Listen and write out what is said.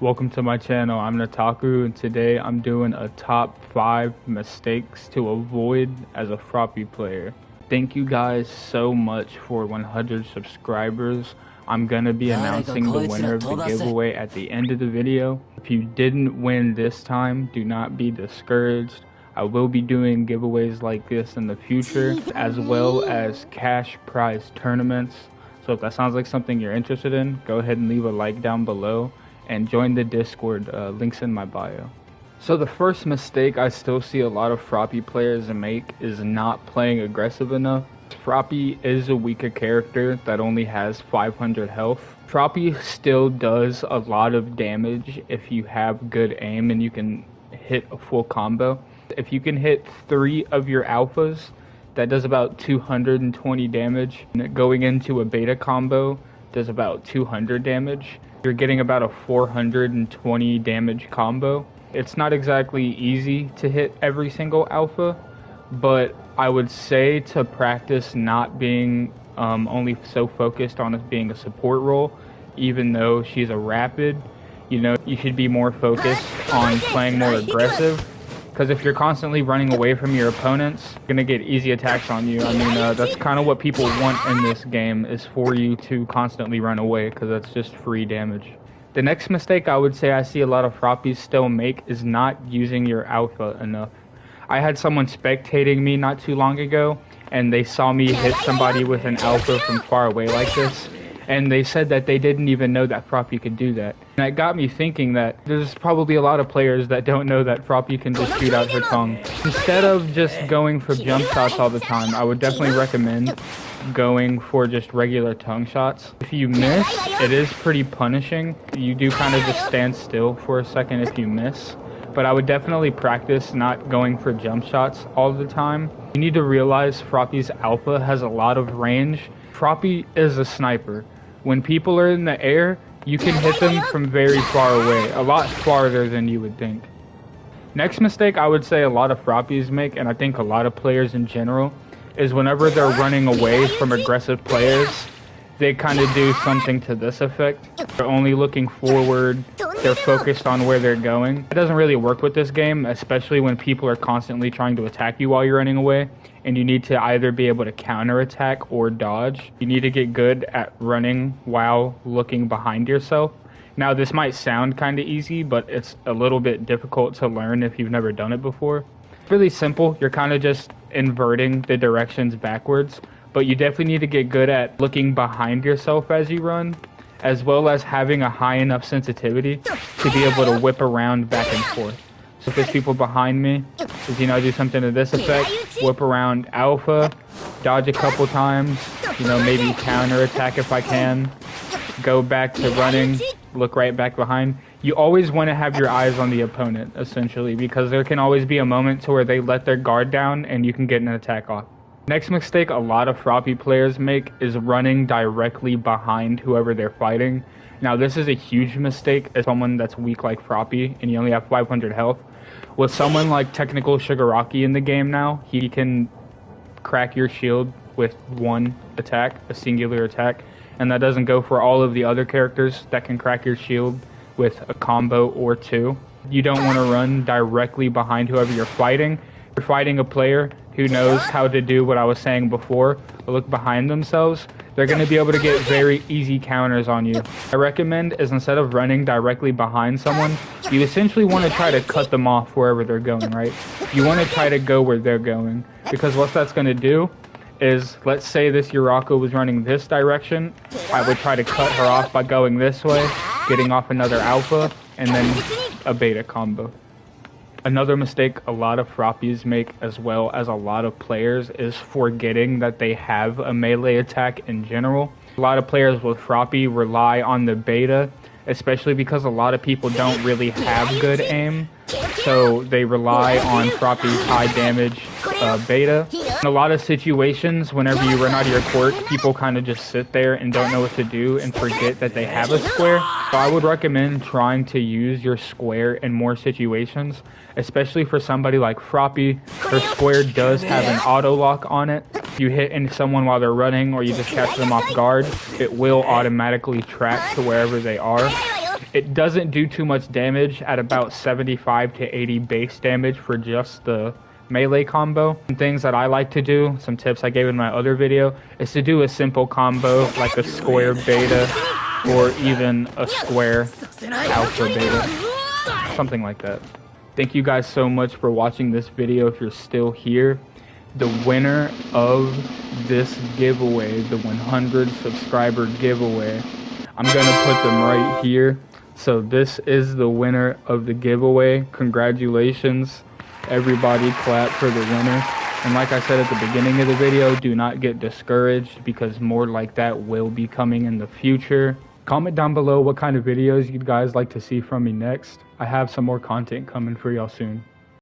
Welcome to my channel. I'm Nataku, and today I'm doing a top 5 mistakes to avoid as a Froppy player. Thank you guys so much for 100 subscribers. I'm gonna be announcing the winner of the giveaway at the end of the video. If you didn't win this time, do not be discouraged. I will be doing giveaways like this in the future, as well as cash prize tournaments. So if that sounds like something you're interested in, go ahead and leave a like down below and join the Discord, links in my bio. So the first mistake I still see a lot of Froppy players make is not playing aggressive enough. Froppy is a weaker character that only has 500 health. Froppy still does a lot of damage if you have good aim and you can hit a full combo. If you can hit 3 of your alphas, that does about 220 damage. And going into a beta combo does about 200 damage. You're getting about a 420 damage combo. It's not exactly easy to hit every single alpha, but I would say to practice not being only so focused on it being a support role. Even though she's a rapid, you should be more focused on playing more aggressive. Because if you're constantly running away from your opponents, you're gonna get easy attacks on you. I mean, that's kind of what people want in this game, is for you to constantly run away, because that's just free damage. The next mistake I would say I see a lot of Froppies still make is not using your alpha enough. I had someone spectating me not too long ago, and they saw me hit somebody with an alpha from far away like this, and they said that they didn't even know that Froppy could do that. And that got me thinking that there's probably a lot of players that don't know that Froppy can just shoot out her tongue. Instead of just going for jump shots all the time, I would definitely recommend going for just regular tongue shots. If you miss, it is pretty punishing. You do kind of just stand still for a second if you miss. But I would definitely practice not going for jump shots all the time. You need to realize Froppy's alpha has a lot of range. Froppy is a sniper. When people are in the air, you can hit them from very far away, a lot farther than you would think. Next mistake I would say a lot of Froppies make, and I think a lot of players in general, is whenever they're running away from aggressive players, they kind of do something to this effect. They're only looking forward, they're focused on where they're going. It doesn't really work with this game, especially when people are constantly trying to attack you while you're running away, and you need to either be able to counterattack or dodge. You need to get good at running while looking behind yourself. Now this might sound kind of easy, but it's a little bit difficult to learn if you've never done it before. It's really simple. You're kind of just inverting the directions backwards. But you definitely need to get good at looking behind yourself as you run, as well as having a high enough sensitivity to be able to whip around back and forth. So if there's people behind me, do something to this effect, whip around alpha, dodge a couple times, maybe counter attack if I can, go back to running, look right back behind. You always want to have your eyes on the opponent, essentially, because there can always be a moment to where they let their guard down and you can get an attack off. Next mistake a lot of Froppy players make is running directly behind whoever they're fighting. Now this is a huge mistake as someone that's weak like Froppy and you only have 500 health. With someone like Technical Shigaraki in the game now, he can crack your shield with one attack, a singular attack, and that doesn't go for all of the other characters that can crack your shield with a combo or two. You don't want to run directly behind whoever you're fighting. You're fighting a player who knows how to do what I was saying before, look behind themselves. They're going to be able to get very easy counters on you. I recommend is instead of running directly behind someone, you essentially want to try to cut them off wherever they're going, right? You want to try to go where they're going, because what that's going to do is, let's say this Uraka was running this direction, I would try to cut her off by going this way, getting off another alpha, and then a beta combo. Another mistake a lot of Froppies make, as well as a lot of players, is forgetting that they have a melee attack in general. A lot of players with Froppy rely on the beta, especially because a lot of people don't really have good aim. So they rely on Froppy's high damage beta. In a lot of situations, whenever you run out of your quirk, people kind of just sit there and don't know what to do and forget that they have a square. So I would recommend trying to use your square in more situations, especially for somebody like Froppy. Her square does have an auto lock on it. If you hit into someone while they're running or you just catch them off guard, it will automatically track to wherever they are. It doesn't do too much damage at about 75 to 80 base damage for just the melee combo. Some things that I like to do, some tips I gave in my other video, is to do a simple combo like a square beta or even a square alpha beta, something like that. Thank you guys so much for watching this video. If you're still here, the winner of this giveaway, the 100 subscriber giveaway, I'm gonna put them right here. So this is the winner of the giveaway. Congratulations. Everybody clap for the winner. And like I said at the beginning of the video, do not get discouraged because more like that will be coming in the future. Comment down below what kind of videos you guys like to see from me next. I have some more content coming for y'all soon.